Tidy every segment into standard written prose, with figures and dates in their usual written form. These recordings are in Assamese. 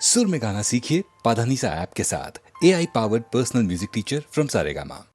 सुर में गाना सीखिए पाधानीसा ऐप के साथ। AI powered personal music teacher from Saregama.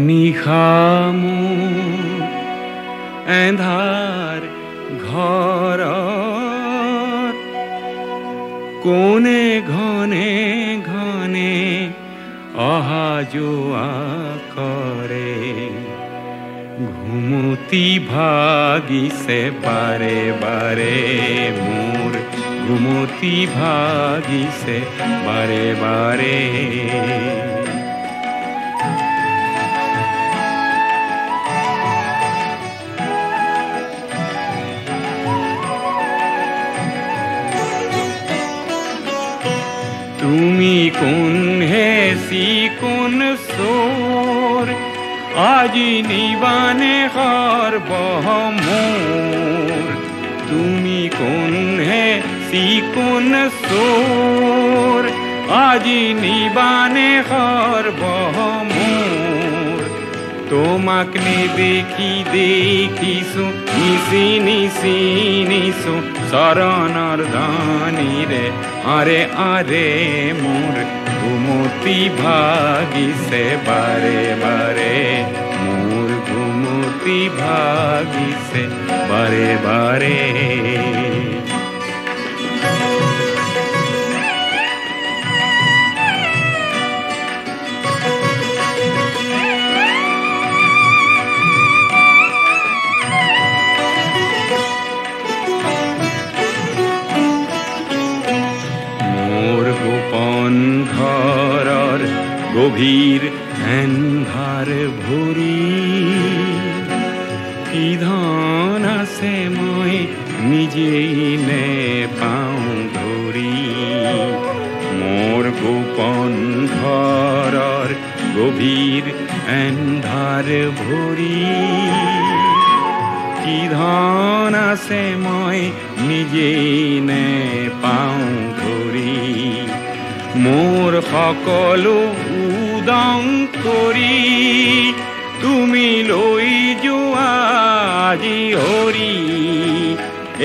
নিশামু এন্ধাৰ ঘৰত কোনে ঘনে ঘনে অহা যোৱা কৰে ঘুমতি ভাগিছে বাৰে বাৰে মোৰ ঘুমতি ভাগিছে বাৰে বাৰে তুমি কোন হে কোন সোর আজি নিবানে মোর তুমি কোন হে কোন সোর আজি নিবানে মোর তোমাক নেদেখি দেখিছো নিশি নিশি নিশো শৰণৰ ধানীৰে আরে আরে মোর ঘুমতি ভাগিছে বারে বারে মোর ঘুমতি ভাগিছে বারে বারে গভীর এন্ধার ভরি কি ধন আছে মই নিজেই নে পাওঁ ধৰি মোৰ গোপন ঘৰৰ গভীৰ এন্ধাৰ ভৰি কি ধন আছে মই নিজেই নে পাওঁ ধৰি মোৰ সকলো উদং কৰি তুমি লৈ যোৱা আজি হৰি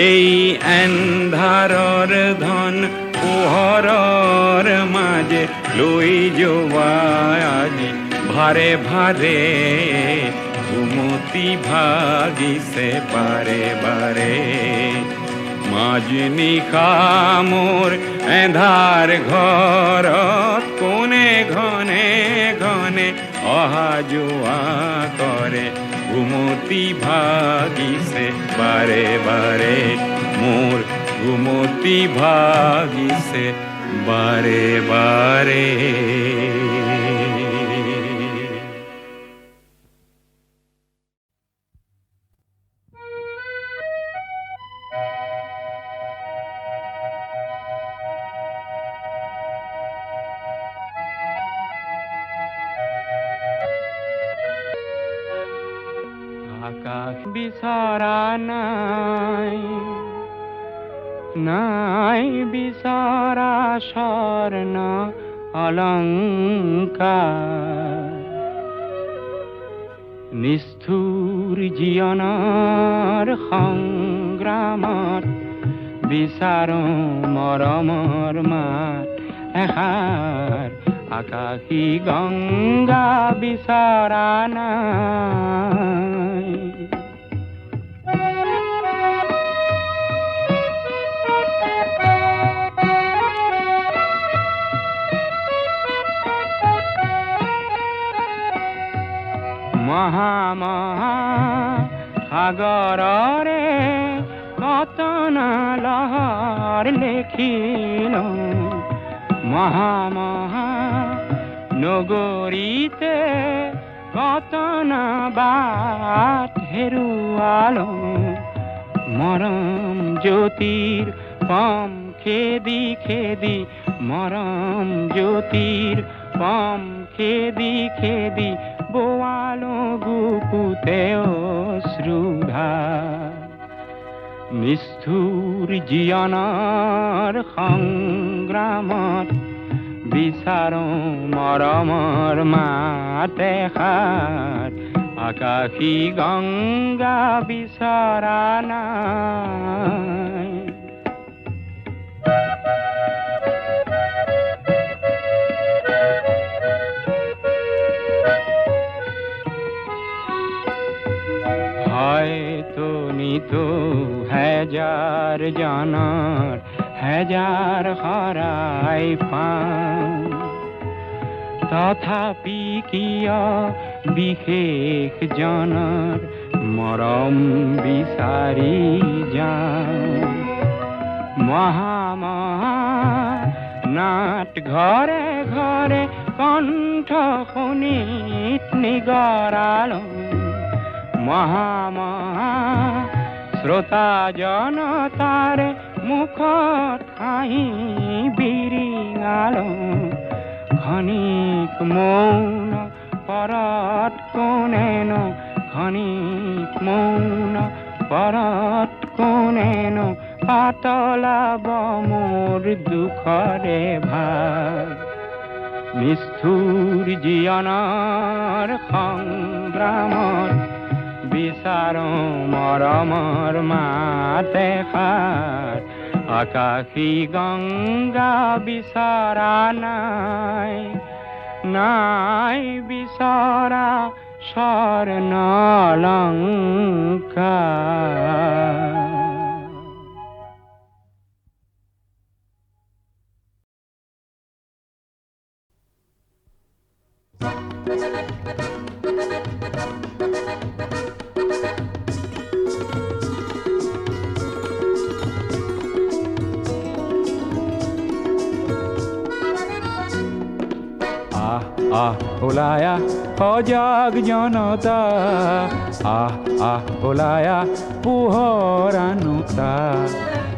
এই এন্ধাৰৰ ধন পোহৰৰ মাজে লৈ যোৱা আজি ভাৰে ভাৰে ঘুমতি ভাগিছে বাৰে বাৰে মাজনিশা মোৰ এন্ধাৰ ঘৰত কোনে ঘনে ঘনে অহা যোৱা কৰে ঘুমতি ভাগিছে বাৰে বাৰে মোৰ ঘুমতি ভাগিছে বাৰে বাৰে আকাশ বিচৰা নাই নাই বিচৰা স্বৰ্ণ অলংকাৰ নিষ্ঠুৰ জীৱনৰ সংগ্ৰামত বিচাৰো মৰমৰ মাত এষাৰ আকাশী গংগা বিচৰা নাই মহা মহা সাগৰৰে কতন লহৰ লেখিল মহা মহা নগৰীতে কতন বাট হেৰুৱালো মৰম জ্যোতিৰ পম খেদি খেদি মৰম জ্যোতিৰ পম খেদি খেদি বোৱালো গুপুতে অশ্ৰুধাৰ নিষ্ঠুৰ জীৱনৰ সংগ্ৰামত বিচাৰো মৰমৰ মাত এষাৰ আকাশী গংগা বিচৰা নাই হয়তো নিতো হাজাৰ জনৰ হাজাৰ হৰাই পাওঁ তথাপি কিয় বিশেষ জনৰ মৰম বিচাৰি যাওঁ মহা মহা নাট ঘৰে ঘৰে কণ্ঠ শুনিত নিগৰালো মহা মহা শ্ৰোতা জনতাৰে মুখত হাঁহি বিৰিঙালো ক্ষণিক মৌন পৰত কোনেনো ক্ষণিক মৌন পৰত কোনেনো পাতলাব মোৰ দুখৰে ভাগ নিষ্ঠুৰ জীৱনৰ সংগ্ৰামত বিচাৰো মৰমৰ মাত এষাৰ আকাশী গংগা বিচৰা নাই নাই বিচৰা স্বৰ্ণ অলংকাৰ ওলাই আহ সজাগ জনতা ওলাই আহ পোহৰ আনোতা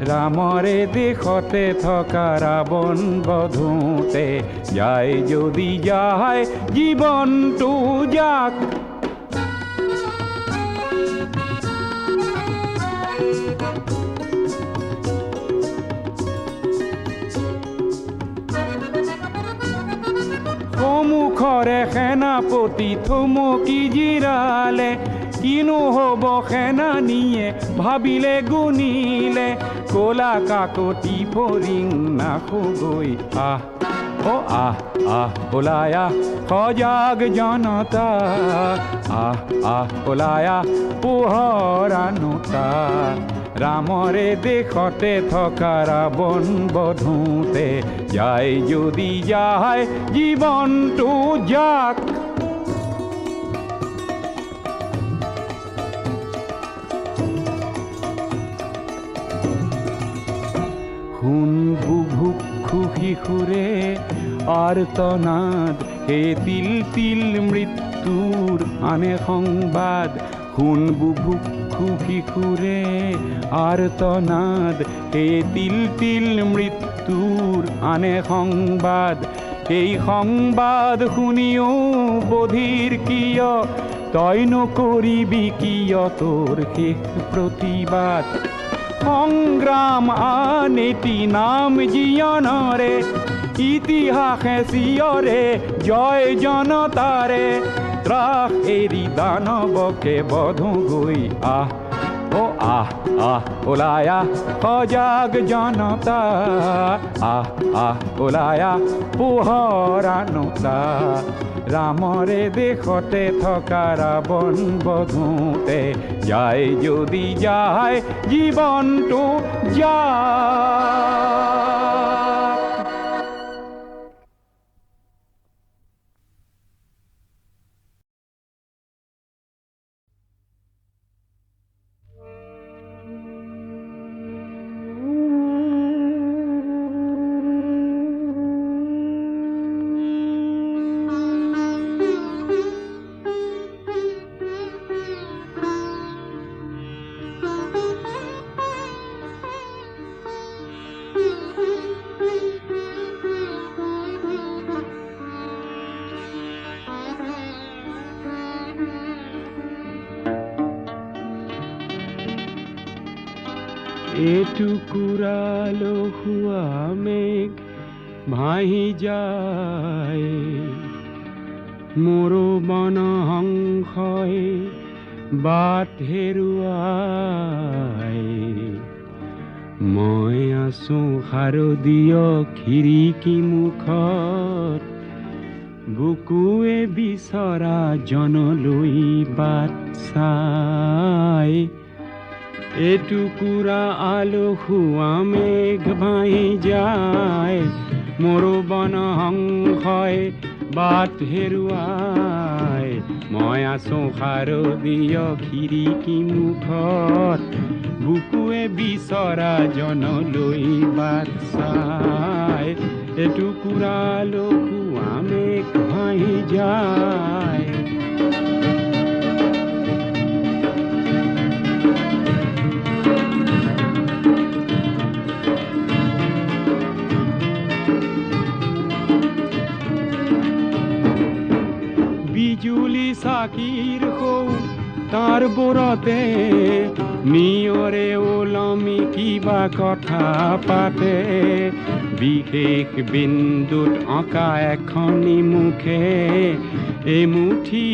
ৰামৰে দেশতে থকা ৰাৱণ বধোতে যায় যদি যায় জীৱনটো যাক সন্মুখৰে সেনাপতি থমকি জিৰালে কিনো হ'ব সেনানীয়ে ভাবিলে গুণিলে কলা কাকতি ফৰিং নাখগৈ ওলাই আহ সজাগ জনতা ওলাই আহ পোহৰ আনোতা ৰামৰে দেশতে থকা ৰাৱণ বধোতে যায় যদি যায় জীৱনটো যাক শুন বুভুক্ষু শিশুৰে আৰ্তনাদ হে তিল তিল মৃত্যুৰ আনে সংবাদ শুন বুভুক্ষু শিশুৰে আৰ্তনাদ হে তিল তিল মৃত্যুৰ আনে সংবাদ এই সংবাদ শুনিও বধিৰ কিয় তই নকৰিবি কিয় তোৰ শেষ প্ৰতিবাদ সংগ্ৰাম আন এটি নাম জীৱনৰে ইতিহাসে চিঞৰে জয় জনতাৰে ত্ৰাস এৰি দানৱকে বধোগৈ ওলাই আহ সজাগ জনতা ওলাই আহ পোহৰ আনোতা ৰামৰে দেশতে থকা ৰাৱণ বধোতে যায় যদি যায় জীৱনটো যাক এটুকুৰা লহুৱা মেঘ ভাহি যায় মোৰো বনহংসই বাট হেৰুৱাই মই আছো শাৰদীয় খিৰিকী মুখত বুকুৱে বিচৰা জনলৈ বাট চাই এটুকুৰা আলসুৱা মেঘ ভাহি যায় মোৰো বনহংসই বাট হেৰুৱাই মই আছো শাৰদীয় খিৰিকী মুখত বুকুৱে বিচৰা জনলৈ বাট চাই এটুকুৰা আলসুৱা মেঘ ভাহি যায় বিজুলি চাকিৰ সৌ তাৰ বোৰতে নিয়ৰে ওলমি কিবা কথা পাতে বিশেষ বিন্দুত অঁকা এখনি মুখে এমুঠি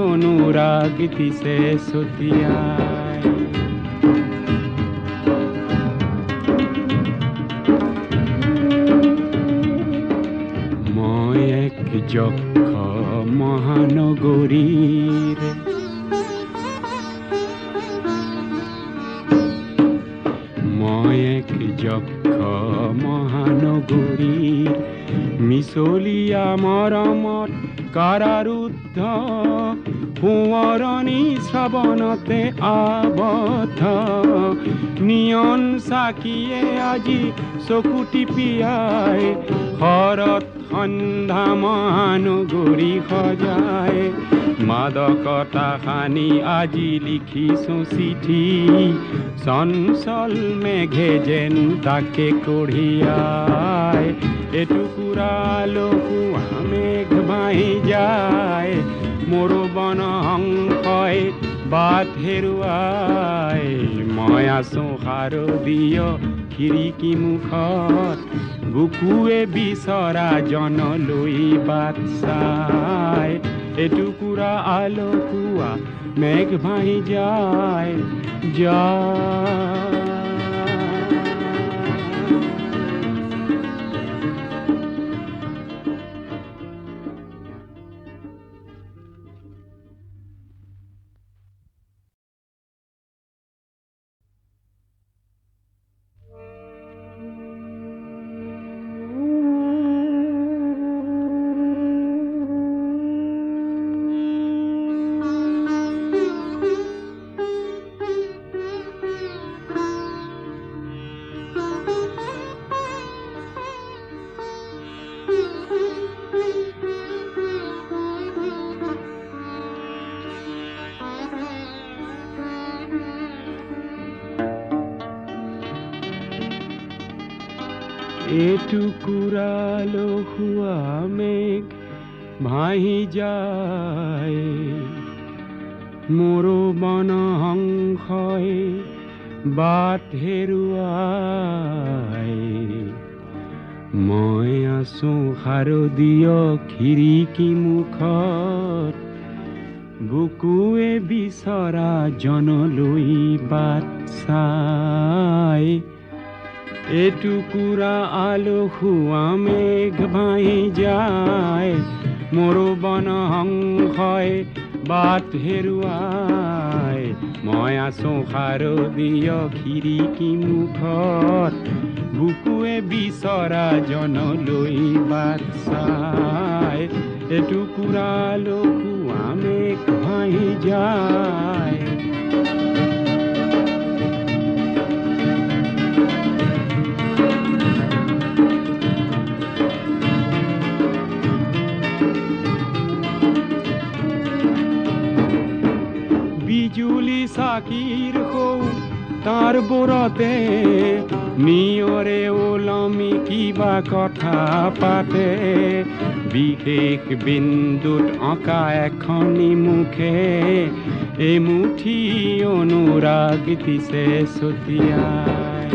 অনুৰাগ দিছে ছটিয়াই মই এক যক্ষ মহানগৰীৰ মই এক যক্ষ মহানগৰীৰ মিছলীয়া মৰমত কাৰাৰুদ্ধ সোঁৱৰণি শ্ৰাৱণতে আবদ্ধ নিয়ন চাকিয়ে আজি চকু টিপিয়াই শৰত সন্ধ্যা মহানগৰী সজায় মাদকতা সানি আজি লিখিছো চিঠি চঞ্চল মেঘে যেন তাকে কঢ়িয়ায় এটুকুৰা লহুৱা মেঘ বাঢ়ি যায় মোৰো বনহংসই বাট হেৰুৱাই মই আছো শাৰদীয় খিৰিকী মুখত বুকুৱে বিচৰা জনলৈ বাট চাই এটুকুৰা আলসুৱা মেঘ ভাঙি যায় এটুকুৰা লহুৱা মেঘ ভাহি যায় মোৰো বনহংসই বাট হেৰুৱাই মই আছো শাৰদীয় খিৰিকী মুখত বুকুৱে বিচৰা জনলৈ বাট চাই এটুকুৰা আলসুৱা মেঘ ভাহি যায় মোৰো বনহংসই বাট হেৰুৱাই মই আছো শাৰদীয় খিৰিকী মুখত বুকুৱে বিচৰা জনলৈ বাট চাই এটুকুৰা আলসুৱা মেঘ ভাহি যায় বিজুলি চাকিৰ সৌ তাৰ বোৰতে নিয়ৰে ওলমি কিবা কথা পাতে বিশেষ বিন্দুত অঁকা এখনি মুখে এমুঠি অনুৰাগ দিছে ছটিয়াই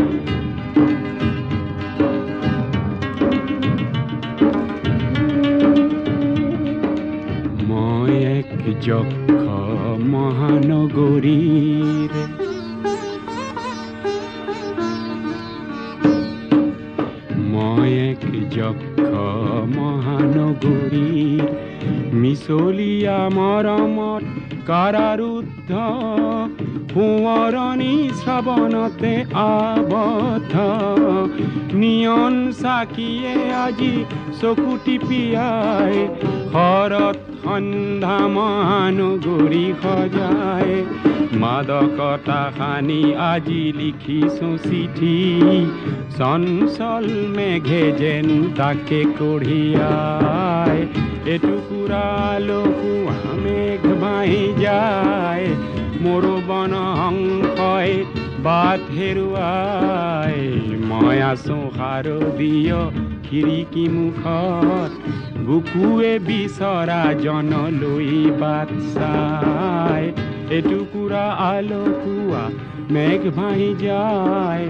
মই এক যক্ষ মহানগৰীৰ মই এক যক্ষ মহানগৰীৰ মিছলীয়া মৰমত কাৰাৰুদ্ধ সোঁৱৰণি শ্ৰাৱণতে আবদ্ধ নিয়ন চাকিয়ে আজি চকু টিপিয়াই শৰত সন্ধ্যা মহানগৰী সজায় মাদকতা সানি আজি লিখিছো চিঠি চঞ্চল মেঘে যেন তাকে কঢ়িয়াই এটুকুৰা লহুৱা মেঘ বাঢ়ি যায় মোৰো বনহংসই বাট হেৰুৱাই মই আছো শাৰদীয় খিৰিকী মুখত বুকুৱে বিচৰা জনলৈ বাট চাই এটুকুৰা আলসুৱা মেঘ ভাহি যায়